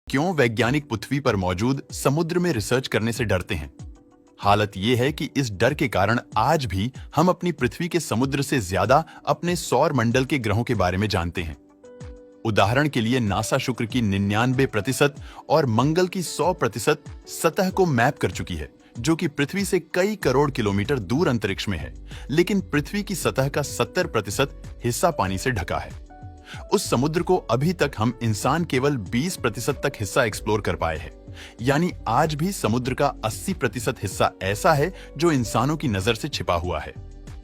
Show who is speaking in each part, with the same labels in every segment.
Speaker 1: क्यों वैज्ञानिक पृथ्वी पर मौजूद समुद्र में रिसर्च करने से डरते हैं? हालत यह है कि इस डर के कारण आज भी हम अपनी पृथ्वी के समुद्र से ज्यादा अपने सौर मंडल के ग्रहों के बारे में जानते हैं। उदाहरण के लिए नासा शुक्र की 99% और मंगल की 100% सतह को मैप कर चुकी है, जो कि पृथ्वी से कई करोड़ किलोमीटर दूर अंतरिक्ष में है, लेकिन पृथ्वी की सतह का 70% हिस्सा पानी से ढका है। उस समुद्र को अभी तक हम इंसान केवल 20% तक हिस्सा एक्सप्लोर कर पाए हैं। यानी आज भी समुद्र का 80% हिस्सा ऐसा है जो इंसानों की नजर से छिपा हुआ है।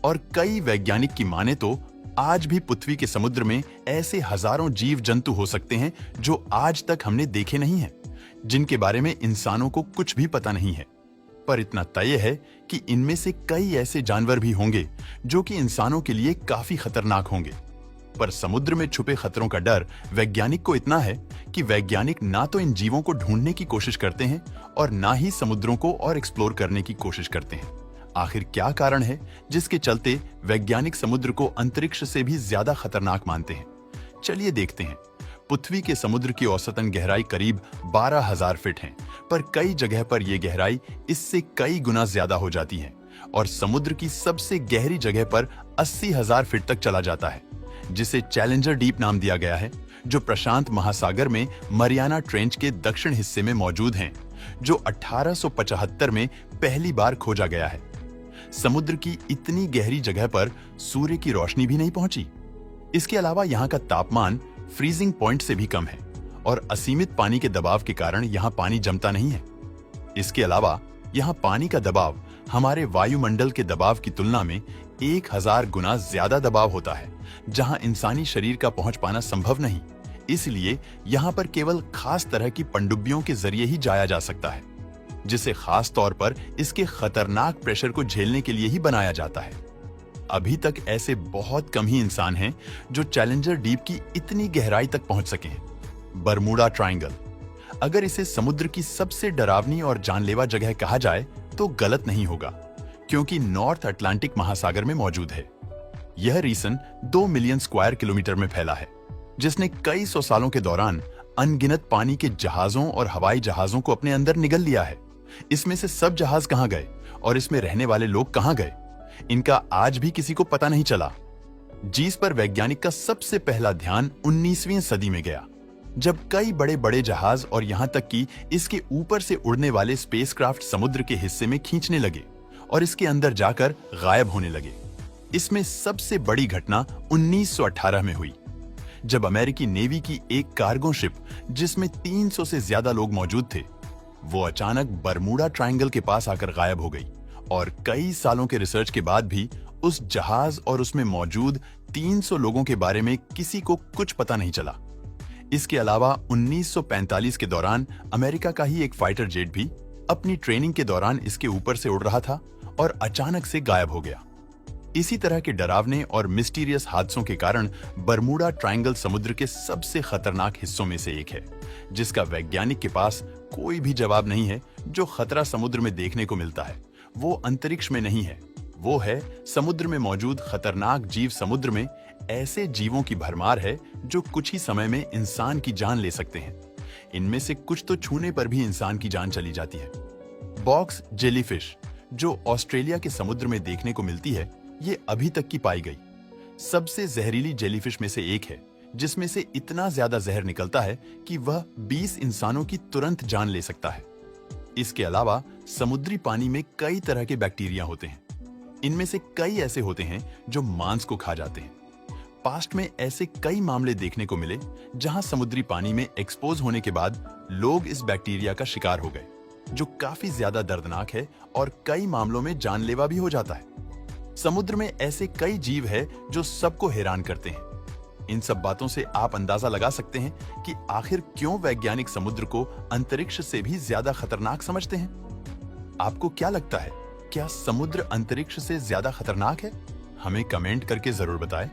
Speaker 1: और कई वैज्ञानिक की माने तो आज भी पृथ्वी के समुद्र में ऐसे हजारों जीव जंतु हो सकते हैं जो आज तक हमने देखे नहीं हैं, जिनके बारे में इंसानों को कुछ भी पता नहीं है। पर इतना तय है कि इनमें से कई ऐसे जानवर भी होंगे जो कि इंसानों के लिए काफी खतरनाक होंगे। पर समुद्र में छुपे खतरों का डर वैज्ञानिक को इतना है कि वैज्ञानिक ना तो इन जीवों को ढूंढने की कोशिश करते हैं और ना ही समुद्रों को और एक्सप्लोर करने की कोशिश करते हैं। आखिर क्या कारण है जिसके चलते वैज्ञानिक समुद्र को अंतरिक्ष से भी ज्यादा खतरनाक मानते हैं? चलिए देखते हैं। पृथ्वी के समुद्र की औसतन गहराई करीब 12,000 फीट है, पर कई जगह पर यह गहराई इससे कई गुना ज्यादा हो जाती है और समुद्र की सबसे गहरी जगह पर 80,000 फीट तक चला जाता है, जिसे चैलेंजर डीप नाम दिया गया है, जो प्रशांत महासागर में मरियाना ट्रेंच के दक्षिण हिस्से में मौजूद हैं, जो 1875 में पहली बार खोजा गया है। समुद्र की इतनी गहरी जगह पर सूर्य की रोशनी भी नहीं पहुंची। इसके अलावा यहाँ का तापमान फ्रीजिंग पॉइंट से भी कम है और असीमित पानी के दबाव के कारण यहाँ पानी जमता नहीं है। इसके अलावा यहाँ पानी का दबाव हमारे वायुमंडल के दबाव की तुलना में 1000 गुना ज्यादा दबाव होता है, जहां इंसानी शरीर का पहुंच पाना संभव नहीं। इसलिए यहां पर केवल खास तरह की पनडुब्बियों के जरिए ही जाया जा सकता है, जिसे खास तौर पर इसके खतरनाक प्रेशर को झेलने के लिए ही बनाया जाता है। अभी तक ऐसे बहुत कम ही इंसान हैं जो चैलेंजर डीप की इतनी गहराई तक पहुंच सके हैं। बरमूडा ट्रायंगल, अगर इसे समुद्र की सबसे डरावनी और जानलेवा जगह कहा जाए तो गलत नहीं होगा, क्योंकि नॉर्थ अटलांटिक महासागर में मौजूद है। यह रीजन 2 मिलियन स्क्वायर किलोमीटर में फैला है, जिसने कई सौ सालों के दौरान अनगिनत पानी के जहाजों और हवाई जहाजों को अपने अंदर निगल लिया है। इसमें से सब जहाज कहां गए और इसमें रहने वाले लोग कहां गए, इनका आज भी किसी को पता नहीं चला। जीस पर वैज्ञानिक का सबसे पहला ध्यान 19वीं सदी में गया, जब कई बड़े बड़े जहाज और यहां तक कि इसके ऊपर से उड़ने वाले स्पेसक्राफ्ट समुद्र के हिस्से में खींचने लगे और इसके अंदर जाकर गायब होने लगे। इसमें सबसे बड़ी घटना 1918 में हुई, जब अमेरिकी नेवी की एक कार्गो शिप, जिसमें 300 से ज्यादा लोग मौजूद थे, वो अचानक बरमूडा ट्रायंगल के पास आकर गायब हो गई और कई सालों के रिसर्च के बाद भी उस जहाज और उसमें मौजूद 300 लोगों के बारे में किसी को कुछ पता नहीं चला। इसके अलावा 1945 के दौरान अमेरिका का ही एक फाइटर जेट भी अपनी ट्रेनिंग के दौरान इसके ऊपर से उड़ रहा था और अचानक से गायब हो गया। इसी तरह के डरावने और मिस्टीरियस हादसों के कारण बरमूडा ट्रायंगल समुद्र के सबसे खतरनाक हिस्सों में से एक है, जिसका वैज्ञानिक के पास कोई भी जवाब नहीं है। जो खतरा समुद्र में देखने को मिलता है वो अंतरिक्ष में नहीं है, वो है समुद्र में मौजूद खतरनाक जीव। समुद्र में ऐसे जीवों की भरमार है जो कुछ ही समय में इंसान की जान ले सकते हैं। इनमें से कुछ तो छूने पर भी इंसान की जान चली जाती है। बॉक्स जेलीफिश, जो ऑस्ट्रेलिया के समुद्र में देखने को मिलती है, ये अभी तक की पाई गई सबसे जहरीली जेलीफिश में से एक है, जिसमें से इतना ज्यादा जहर निकलता है कि वह 20 इंसानों की तुरंत जान ले सकता है। इसके अलावा समुद्री पानी में कई तरह के बैक्टीरिया होते हैं। इनमें से कई ऐसे होते हैं जो मांस को खा जाते हैं। पास्ट में ऐसे कई मामले देखने को मिले जहां समुद्री पानी में एक्सपोज होने के बाद लोग इस बैक्टीरिया का शिकार हो गए, जो काफी ज्यादा दर्दनाक है और कई मामलों में जानलेवा भी हो जाता है। समुद्र में ऐसे कई जीव है जो सबको हैरान करते हैं। इन सब बातों से आप अंदाजा लगा सकते हैं कि आखिर क्यों वैज्ञानिक समुद्र को अंतरिक्ष से भी ज्यादा खतरनाक समझते हैं। आपको क्या लगता है, क्या समुद्र अंतरिक्ष से ज्यादा खतरनाक है? हमें कमेंट करके जरूर बताएं।